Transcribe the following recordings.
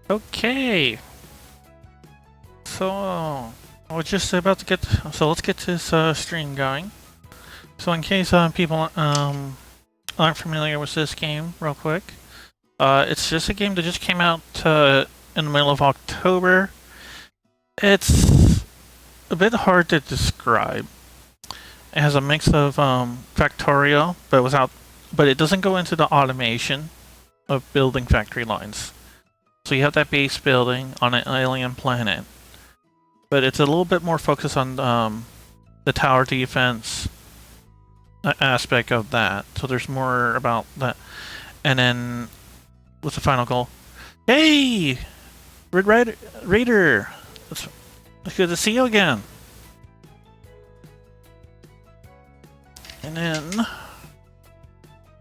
Okay, so I was just about to get. So let's get this stream going. So in case people aren't familiar with this game, real quick, it's just a game that just came out in the middle of October. It's a bit hard to describe. It has a mix of Factorio, but it doesn't go into the automation of building factory lines. So you have that base building on an alien planet, but it's a little bit more focused on the tower defense aspect of that. So there's more about that. And then, what's the final goal? Hey! Raider! It's good to see you again. And then,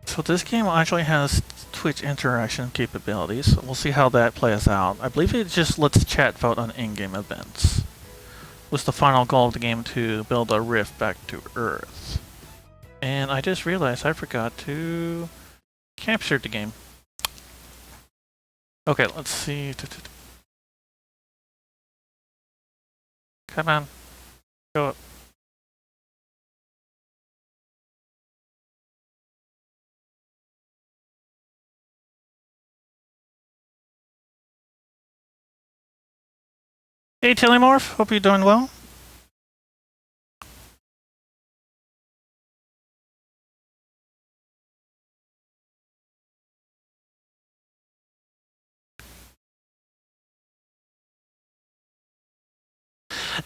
so this game actually has Twitch interaction capabilities. We'll see how that plays out. I believe it just lets chat vote on in-game events. Was the final goal of the game to build a rift back to Earth. And I just realized I forgot to capture the game. Okay, let's see. Come on. Go up. Hey Telemorph, hope you're doing well.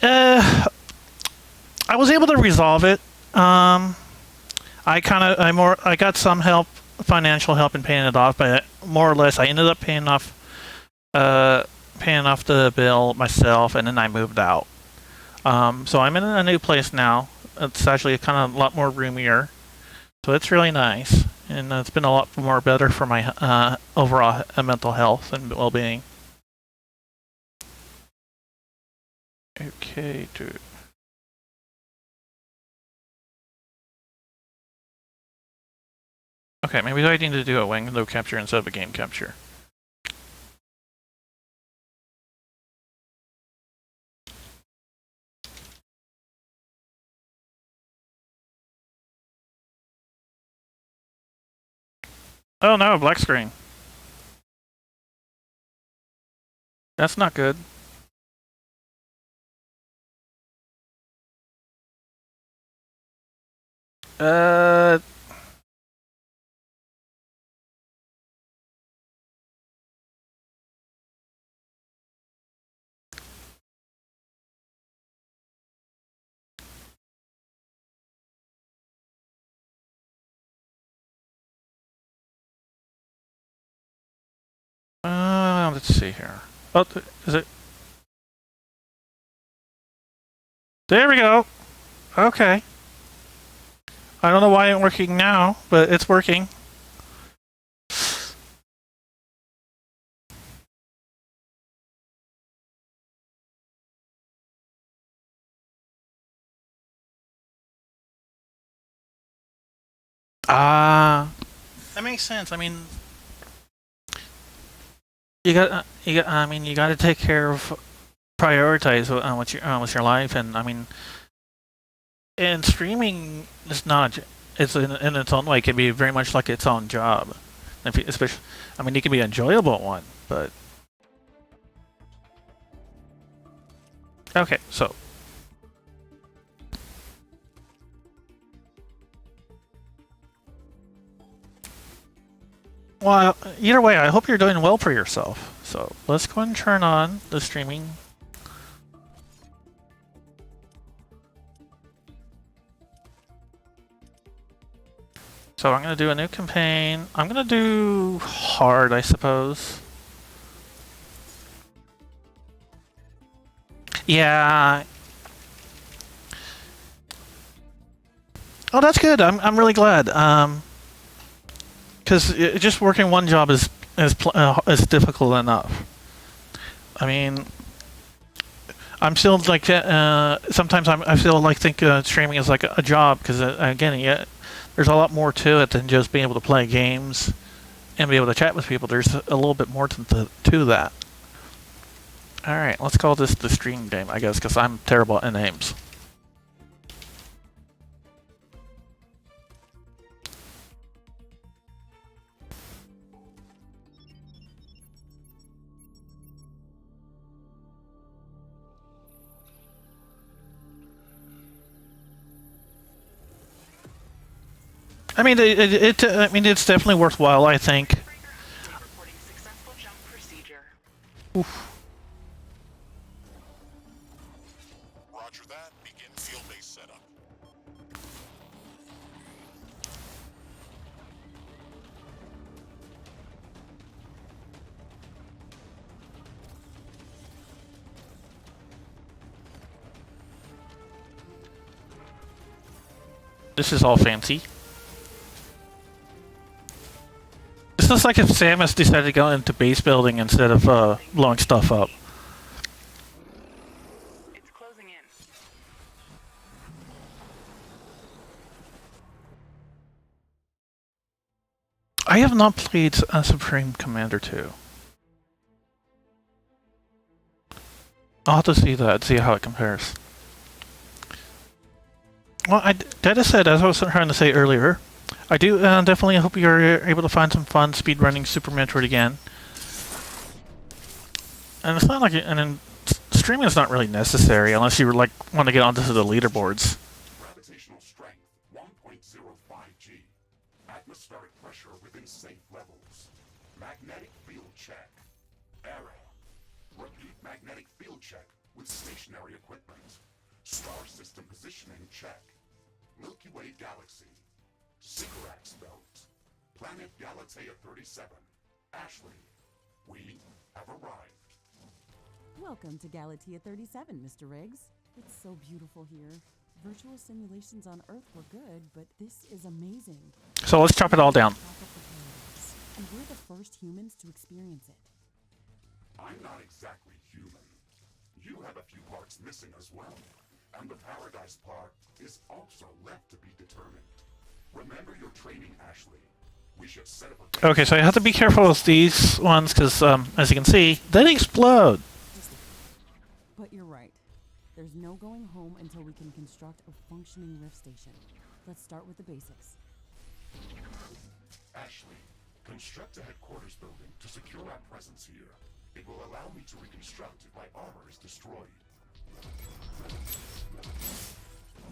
I was able to resolve it. I got some help, financial help in paying it off, but more or less I ended up paying off the bill myself, and then I moved out. So I'm in a new place now. It's actually kind of a lot more roomier, so it's really nice, and it's been a lot more better for my overall mental health and well-being. Okay, dude. Okay, maybe I need to do a window capture instead of a game capture. Oh no, black screen. That's not good. Let's see here. Oh, is it? There we go. Okay. I don't know why it's working now, but it's working. That makes sense. I mean, you got. I mean, you got to take care of, prioritize with your life, and I mean, and streaming is not. It's in its own way. It can be very much like its own job. Especially, I mean, it can be an enjoyable one, but okay. So. Well, either way, I hope you're doing well for yourself. So let's go and turn on the streaming. So I'm going to do a new campaign. I'm going to do hard, I suppose. Yeah. Oh, that's good. I'm really glad. Because just working one job is difficult enough. I mean, I'm still like sometimes I feel like streaming is like a job because again, there's a lot more to it than just being able to play games and be able to chat with people. There's a little bit more to that. Alright, let's call this the stream game, I guess, because I'm terrible at names. I mean, I mean, it's definitely worthwhile, I think. Oof. Roger that. Begin field-based setup. This is all fancy. This looks like if Samus decided to go into base building instead of blowing stuff up. It's closing in. I have not played Supreme Commander 2. I'll have to see that, see how it compares. Well, that said, as I was trying to say earlier, I do definitely hope you're able to find some fun speedrunning Super Metroid again. And it's not like, streaming is not really necessary unless you like want to get onto the leaderboards. Gravitational strength 1.05G. Atmospheric pressure within safe levels. Magnetic field check. Error. Repeat magnetic field check with stationary equipment. Star system positioning check. Milky Way galaxy. Cigarettes belt. Planet Galatea 37. Ashley. We have arrived. Welcome to Galatea 37, Mr. Riggs. It's so beautiful here. Virtual simulations on Earth were good, but this is amazing. So let's chop it all down. And we're the first humans to experience it. I'm not exactly human. You have a few parts missing as well. And the Paradise part is also left to be determined. Remember your training, Ashley. We should set up a... Okay, so I have to be careful with these ones because, as you can see, they explode. But you're right. There's no going home until we can construct a functioning rift station. Let's start with the basics. Ashley, construct a headquarters building to secure our presence here. It will allow me to reconstruct if my armor is destroyed.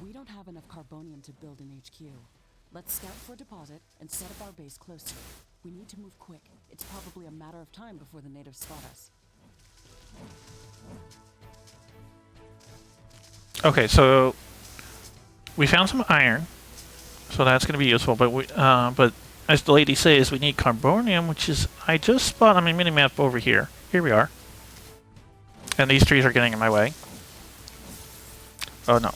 We don't have enough carbonium to build an HQ. Let's scout for a deposit and set up our base close to it. We need to move quick. It's probably a matter of time before the natives spot us. Okay, so we found some iron, so that's going to be useful. But as the lady says, we need carbonium, which is I just spot on my minimap over here. Here we are, and these trees are getting in my way. Oh no.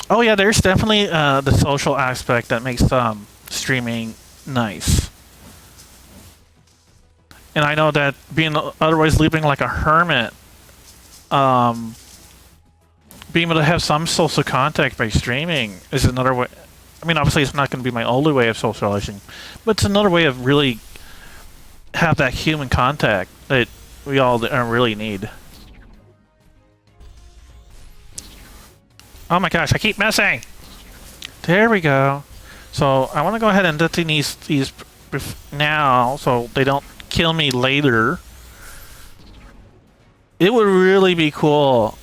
Oh yeah, there's definitely the social aspect that makes streaming nice. And I know that being otherwise living like a hermit, being able to have some social contact by streaming is another way. I mean, obviously it's not going to be my only way of socializing, but it's another way of really have that human contact that we all really need. Oh my gosh, I keep missing! There we go. So I want to go ahead and detonate these now so they don't kill me later. It would really be cool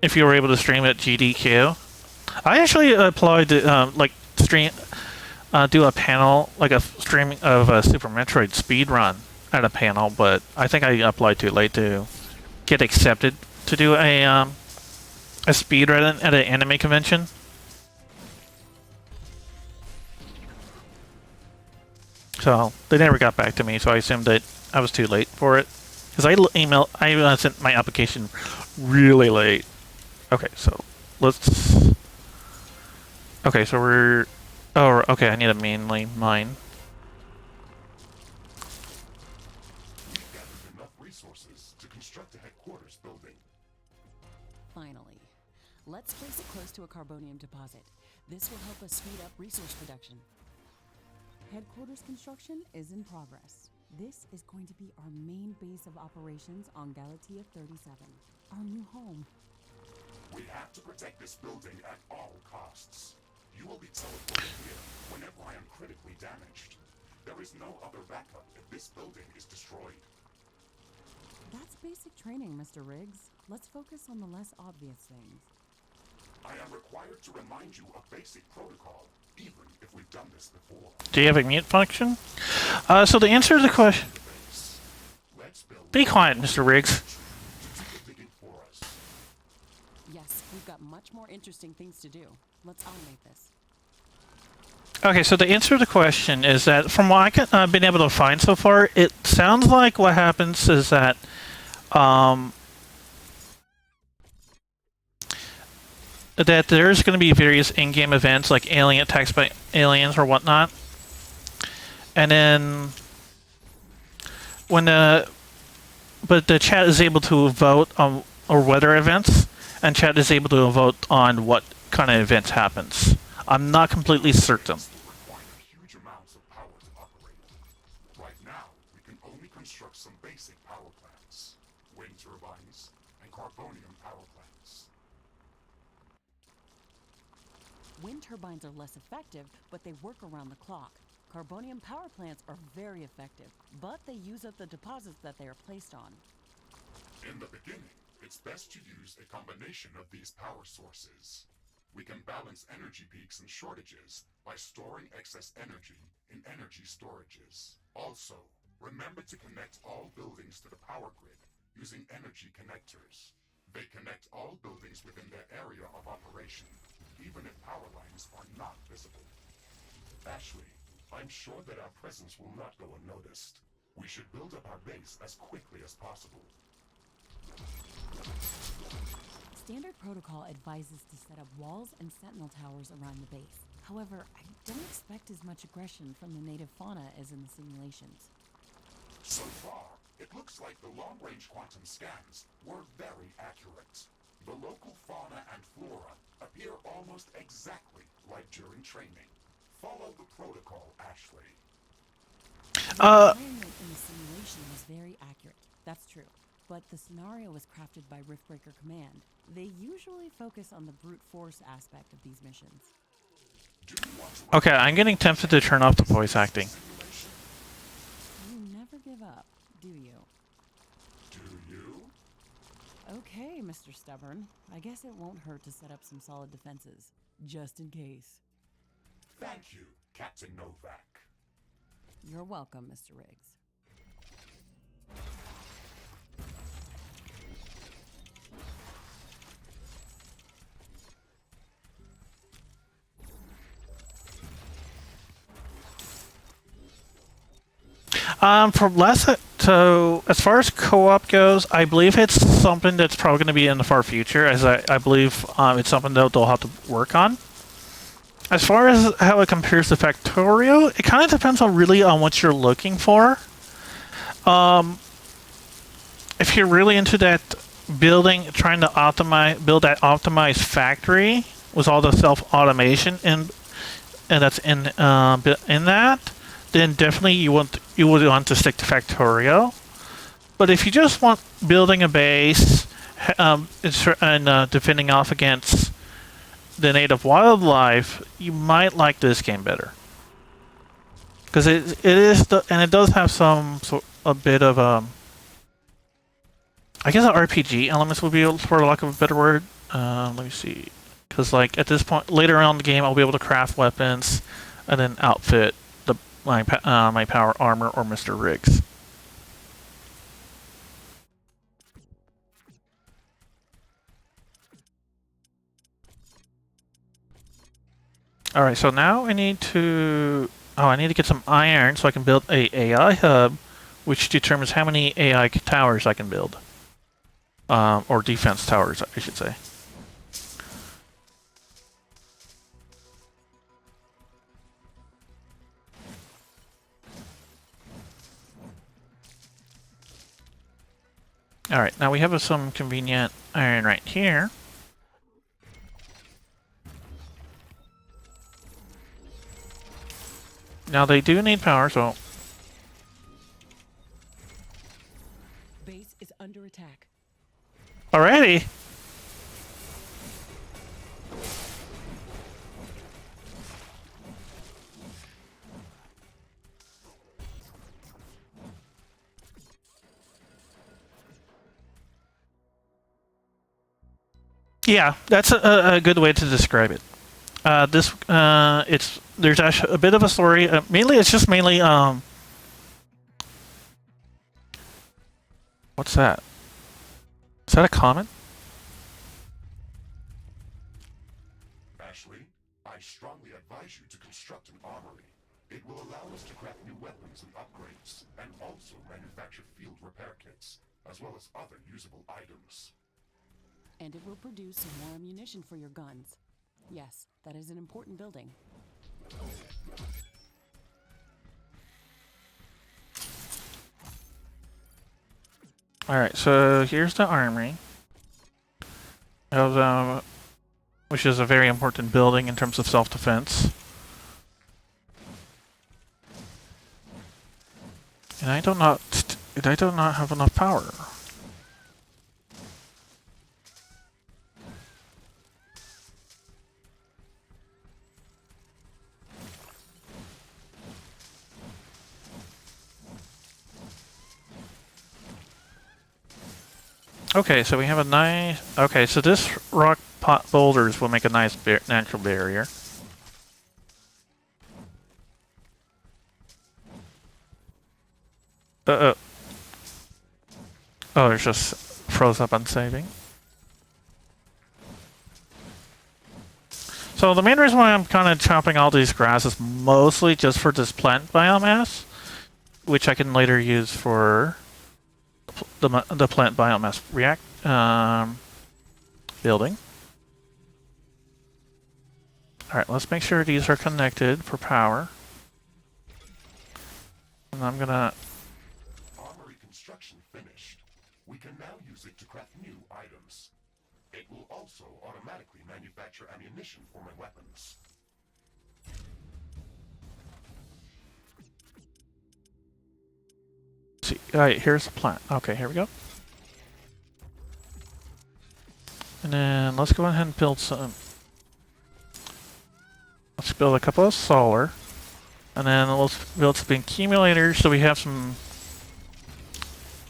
if you were able to stream at GDQ. I actually applied to like stream do a panel, like a streaming of a Super Metroid speedrun at a panel, but I think I applied too late to get accepted to do a speedrun at an anime convention. So they never got back to me, so I assumed that I was too late for it. Because I sent my application really late. Okay, so let's... Okay, so we're... Oh, okay, I need a mainly mine. We've gathered enough resources to construct a headquarters building. Finally. Let's place it close to a carbonium deposit. This will help us speed up resource production. Headquarters construction is in progress. This is going to be our main base of operations on Galatea 37, our new home. We have to protect this building at all costs. You will be teleported here whenever I am critically damaged. There is no other backup if this building is destroyed. That's basic training, Mr. Riggs. Let's focus on the less obvious things. I am required to remind you of basic protocol, even if we've done this before. Do you have a mute function? So the answer to the question... Let's build... Be quiet, Mr. Riggs. digging for us. Yes, we've got much more interesting things to do. Let's automate this. Okay, so the answer to the question is that from what I've been able to find so far, it sounds like what happens is that that there's going to be various in-game events like alien attacks by aliens or whatnot, and then when the chat is able to vote on or weather events, and chat is able to vote on what kind of events happens. I'm not completely certain. Require huge amounts of power to operate. Right now, we can only construct some basic power plants, wind turbines, and carbonium power plants. Wind turbines are less effective, but they work around the clock. Carbonium power plants are very effective, but they use up the deposits that they are placed on. In the beginning, it's best to use a combination of these power sources. We can balance energy peaks and shortages by storing excess energy in energy storages. Also, remember to connect all buildings to the power grid using energy connectors. They connect all buildings within their area of operation, even if power lines are not visible. Ashley, I'm sure that our presence will not go unnoticed. We should build up our base as quickly as possible. Standard protocol advises to set up walls and sentinel towers around the base. However, I don't expect as much aggression from the native fauna as in the simulations. So far, it looks like the long-range quantum scans were very accurate. The local fauna and flora appear almost exactly like during training. Follow the protocol, Ashley. The environment in the simulation was very accurate. That's true. But the scenario was crafted by Riftbreaker Command. They usually focus on the brute force aspect of these missions. Okay, I'm getting tempted to turn off the voice acting. You never give up, do you? Do you? Okay, Mr. Stubborn. I guess it won't hurt to set up some solid defenses, just in case. Thank you, Captain Novak. You're welcome, Mr. Riggs. So as far as co-op goes, I believe it's something that's probably going to be in the far future, as I believe it's something that they'll have to work on. As far as how it compares to Factorio, it kind of depends on what you're looking for. If you're really into that building, trying to build that optimized factory with all the self-automation and that's in that, then definitely you would want to stick to Factorio. But if you just want building a base and defending off against the native wildlife, you might like this game better, because it does have a bit of I guess RPG elements would be, for lack of a better word. Let me see, because like at this point later on in the game, I'll be able to craft weapons and then outfit my power armor or Mr. Riggs. Alright, so now I need to get some iron so I can build a AI hub, which determines how many AI towers I can build. Or defense towers, I should say. Alright, now we have some convenient iron right here. Now they do need power, so Base is under attack. already. Yeah, that's a good way to describe it. There's actually a bit of a story. Mainly, it's just mainly what's that? Is that a comment? Ashley, I strongly advise you to construct an armory. It will allow us to craft new weapons and upgrades, and also manufacture field repair kits, as well as other usable items. And it will produce some more ammunition for your guns. Yes, that is an important building. Alright, so here's the armory. Which is a very important building in terms of self-defense. And I do not have enough power. Okay, so we have a nice... Okay, so this rock pot boulders will make a nice natural barrier. Oh, there's just froze up on saving. So the main reason why I'm kind of chopping all these grass is mostly just for this plant biomass, which I can later use for the plant biomass building. Alright, let's make sure these are connected for power. And I'm gonna... Armory construction finished. We can now use it to craft new items. It will also automatically manufacture ammunition for my weapons. See, alright, here's the plant. Okay, here we go. And then let's go ahead and build some... Let's build a couple of solar. And then let's build some accumulators so we have some...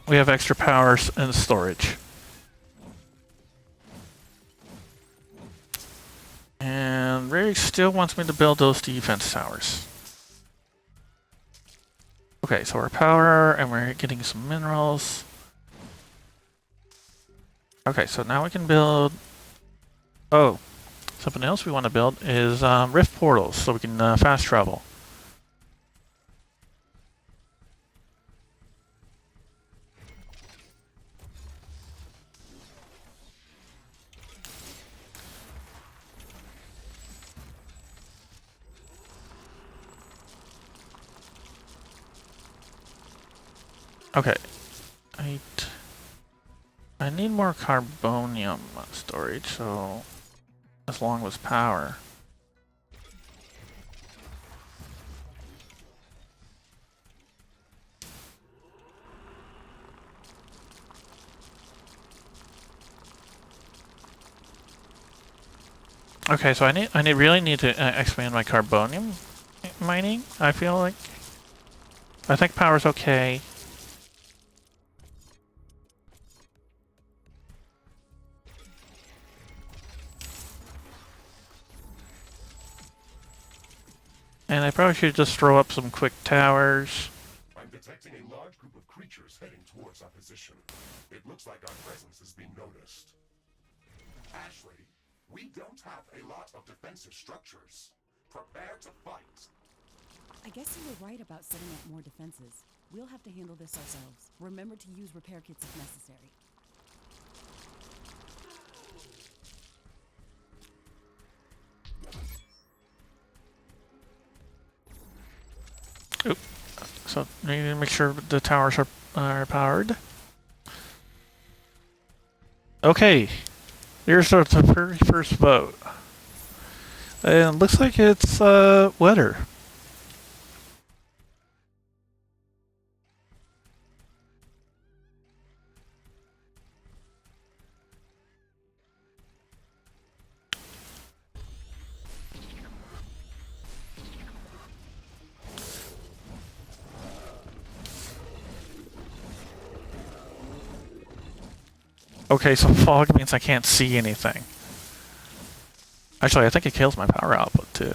We have extra powers and storage. And Ray still wants me to build those defense towers. Okay, so our power, and we're getting some minerals. Okay, so now we can build... Oh, something else we want to build is rift portals, so we can fast travel. Okay, I need more carbonium storage, so as long as power. Okay, so I really need to expand my carbonium mining. I feel like I think power's okay. And I probably should just throw up some quick towers. I'm detecting a large group of creatures heading towards our position. It looks like our presence is being noticed. Ashley, we don't have a lot of defensive structures. Prepare to fight. I guess you were right about setting up more defenses. We'll have to handle this ourselves. Remember to use repair kits if necessary. Oop. So we need to make sure the towers are powered. Okay, here's the very first vote. And it looks like it's weather. Okay, so fog means I can't see anything. Actually, I think it kills my power output too.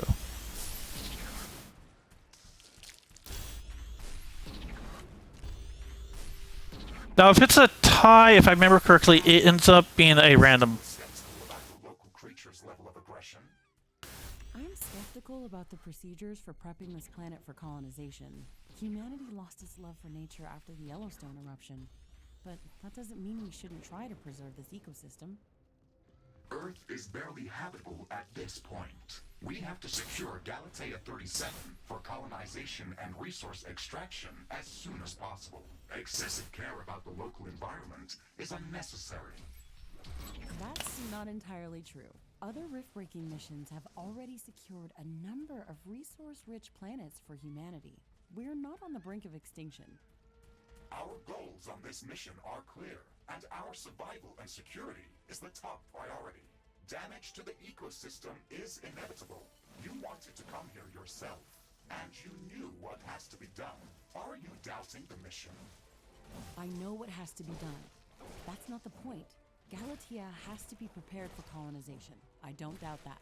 Now, if it's a tie, if I remember correctly, it ends up being a random. Skeptical about the local creature's level of aggression. I'm skeptical about the procedures for prepping this planet for colonization. Humanity lost its love for nature after the Yellowstone eruption. But that doesn't mean we shouldn't try to preserve this ecosystem. Earth is barely habitable at this point. We have to secure Galatea 37 for colonization and resource extraction as soon as possible. Excessive care about the local environment is unnecessary. That's not entirely true. Other rift-breaking missions have already secured a number of resource-rich planets for humanity. We're not on the brink of extinction. Our goals on this mission are clear, and our survival and security is the top priority. Damage to the ecosystem is inevitable. You wanted to come here yourself, and you knew what has to be done. Are you doubting the mission? I know what has to be done. That's not the point. Galatea has to be prepared for colonization. I don't doubt that.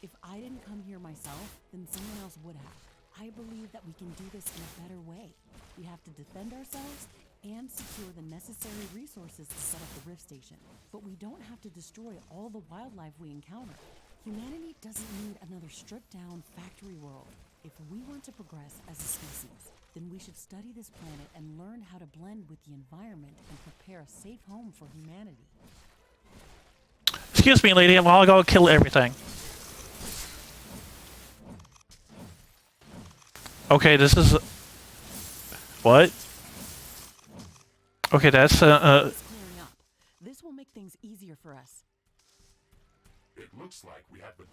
If I didn't come here myself, then someone else would have. I believe that we can do this in a better way. We have to defend ourselves and secure the necessary resources to set up the Rift Station. But we don't have to destroy all the wildlife we encounter. Humanity doesn't need another stripped-down factory world. If we want to progress as a species, then we should study this planet and learn how to blend with the environment and prepare a safe home for humanity. Excuse me, lady, while I go kill everything. Okay, this is... What? Okay, that's It's clearing up. This will make things easier for us. It looks like we have the